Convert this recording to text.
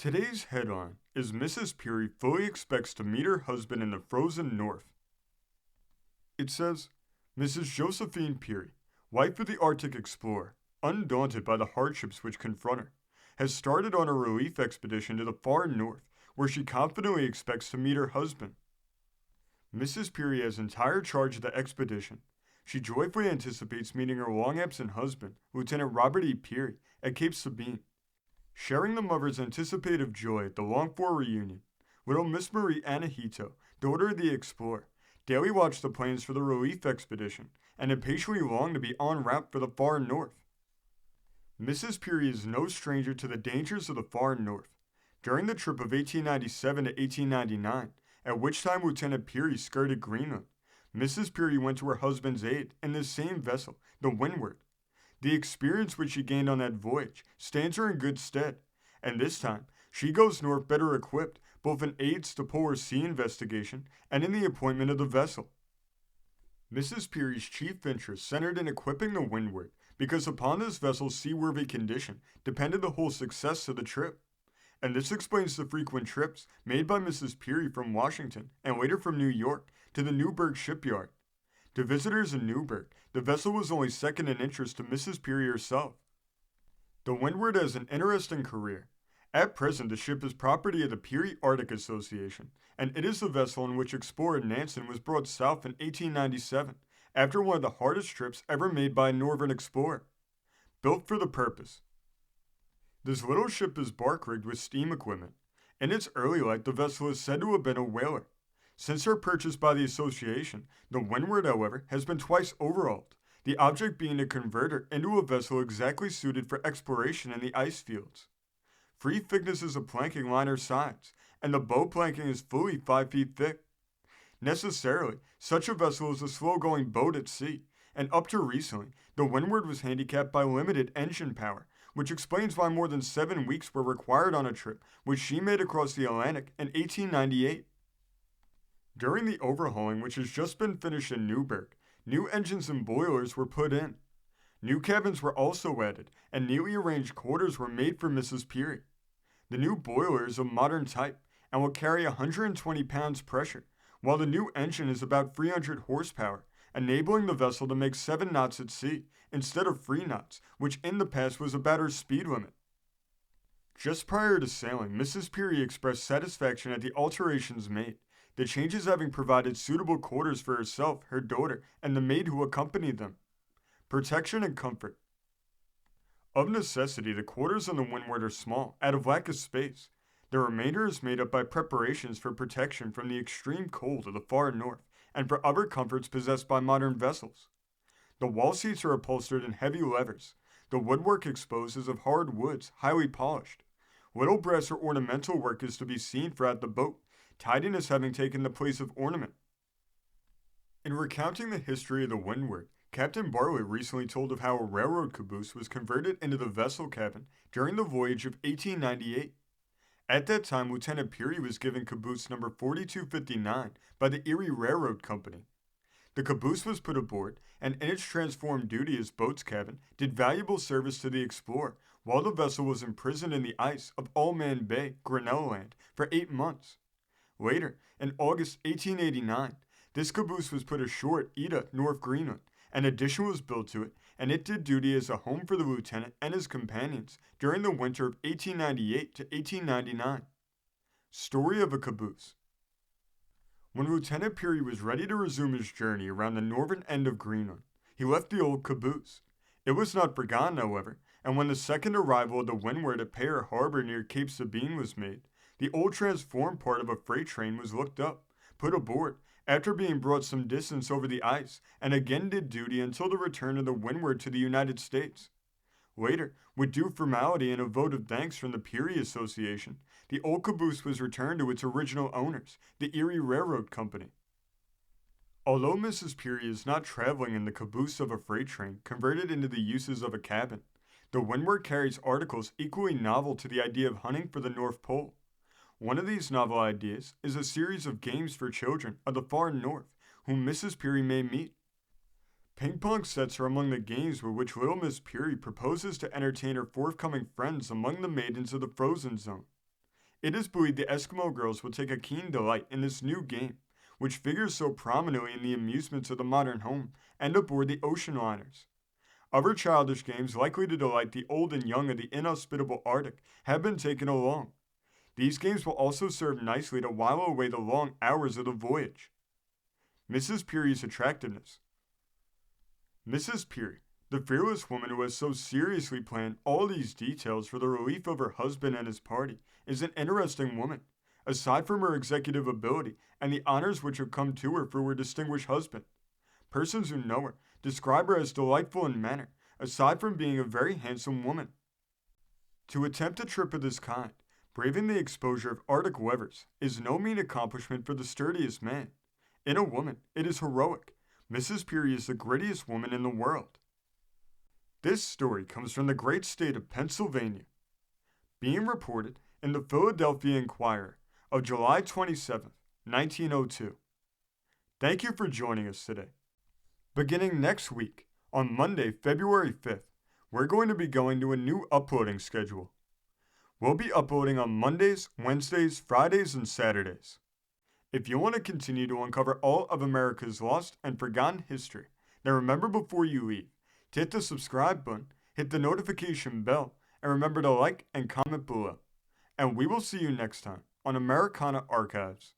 Today's headline is Mrs. Peary fully expects to meet her husband in the frozen north. It says, Mrs. Josephine Peary, wife of the Arctic explorer, undaunted by the hardships which confront her, has started on a relief expedition to the far north, where she confidently expects to meet her husband. Mrs. Peary has entire charge of the expedition. She joyfully anticipates meeting her long-absent husband, Lieutenant Robert E. Peary, at Cape Sabine. Sharing the mother's anticipative joy at the longed-for reunion, little Miss Marie Anahito, daughter of the explorer, daily watched the plans for the relief expedition and impatiently longed to be en route for the far north. Mrs. Peary is no stranger to the dangers of the far north. During the trip of 1897 to 1899, at which time Lieutenant Peary skirted Greenland, Mrs. Peary went to her husband's aid in this same vessel, the Windward. The experience which she gained on that voyage stands her in good stead, and this time she goes north better equipped, both in aids to polar sea investigation and in the appointment of the vessel. Mrs. Peary's chief interest centered in equipping the Windward, because upon this vessel's seaworthy condition depended the whole success of the trip. And this explains the frequent trips made by Mrs. Peary from Washington, and later from New York, to the Newburgh shipyard. To visitors in Newburgh, the vessel was only second in interest to Mrs. Peary herself. The Windward has an interesting career. At present, the ship is property of the Peary Arctic Association, and it is the vessel in which explorer Nansen was brought south in 1897, after one of the hardest trips ever made by a northern explorer. Built for the purpose. This little ship is bark-rigged with steam equipment. In its early life, the vessel is said to have been a whaler. Since her purchase by the association, the Windward, however, has been twice overhauled, the object being to convert her into a vessel exactly suited for exploration in the ice fields. 3 thicknesses of planking line her sides, and the bow planking is fully 5 feet thick. Necessarily, such a vessel is a slow-going boat at sea, and up to recently, the Windward was handicapped by limited engine power, which explains why more than 7 weeks were required on a trip which she made across the Atlantic in 1898. During the overhauling which has just been finished in Newburgh, new engines and boilers were put in. New cabins were also added, and neatly arranged quarters were made for Mrs. Peary. The new boiler is of modern type and will carry 120 pounds pressure, while the new engine is about 300 horsepower, enabling the vessel to make 7 knots at sea instead of 3 knots, which in the past was about her speed limit. Just prior to sailing, Mrs. Peary expressed satisfaction at the alterations made, the changes having provided suitable quarters for herself, her daughter, and the maid who accompanied them. Protection and comfort. Of necessity, the quarters on the Windward are small, out of lack of space. The remainder is made up by preparations for protection from the extreme cold of the far north, and for other comforts possessed by modern vessels. The wall seats are upholstered in heavy leathers. The woodwork exposed is of hard woods, highly polished. Little brass or ornamental work is to be seen throughout the boat, tidiness having taken the place of ornament. In recounting the history of the Windward, Captain Bartlett recently told of how a railroad caboose was converted into the vessel cabin during the voyage of 1898. At that time, Lieutenant Peary was given caboose number 4259 by the Erie Railroad Company. The caboose was put aboard, and in its transformed duty as boat's cabin, did valuable service to the explorer, while the vessel was imprisoned in the ice of Allman Bay, Grinnell Land, for 8 months. Later, in August 1889, this caboose was put ashore at Ida, North Greenland. An addition was built to it, and it did duty as a home for the lieutenant and his companions during the winter of 1898 to 1899. Story of a caboose. When Lieutenant Peary was ready to resume his journey around the northern end of Greenland, he left the old caboose. It was not forgotten, however, and when the second arrival of the Windward at Peary Harbor near Cape Sabine was made, the old transformed part of a freight train was looked up, put aboard, after being brought some distance over the ice, and again did duty until the return of the Windward to the United States. Later, with due formality and a vote of thanks from the Peary Association, the old caboose was returned to its original owners, the Erie Railroad Company. Although Mrs. Peary is not traveling in the caboose of a freight train converted into the uses of a cabin, the Windward carries articles equally novel to the idea of hunting for the North Pole. One of these novel ideas is a series of games for children of the far north, whom Mrs. Peary may meet. Ping-pong sets are among the games with which little Miss Peary proposes to entertain her forthcoming friends among the maidens of the frozen zone. It is believed the Eskimo girls will take a keen delight in this new game, which figures so prominently in the amusements of the modern home and aboard the ocean liners. Other childish games likely to delight the old and young of the inhospitable Arctic have been taken along. These games will also serve nicely to while away the long hours of the voyage. Mrs. Peary's attractiveness. Mrs. Peary, the fearless woman who has so seriously planned all these details for the relief of her husband and his party, is an interesting woman, aside from her executive ability and the honors which have come to her through her distinguished husband. Persons who know her describe her as delightful in manner, aside from being a very handsome woman. To attempt a trip of this kind, braving the exposure of Arctic weathers, is no mean accomplishment for the sturdiest man. In a woman, it is heroic. Mrs. Peary is the grittiest woman in the world. This story comes from the great state of Pennsylvania. Being reported in the Philadelphia Inquirer of July 27, 1902. Thank you for joining us today. Beginning next week, on Monday, February 5th, we're going to be going to a new uploading schedule. We'll be uploading on Mondays, Wednesdays, Fridays, and Saturdays. If you want to continue to uncover all of America's lost and forgotten history, then remember before you leave, to hit the subscribe button, hit the notification bell, and remember to like and comment below. And we will see you next time on Americana Archives.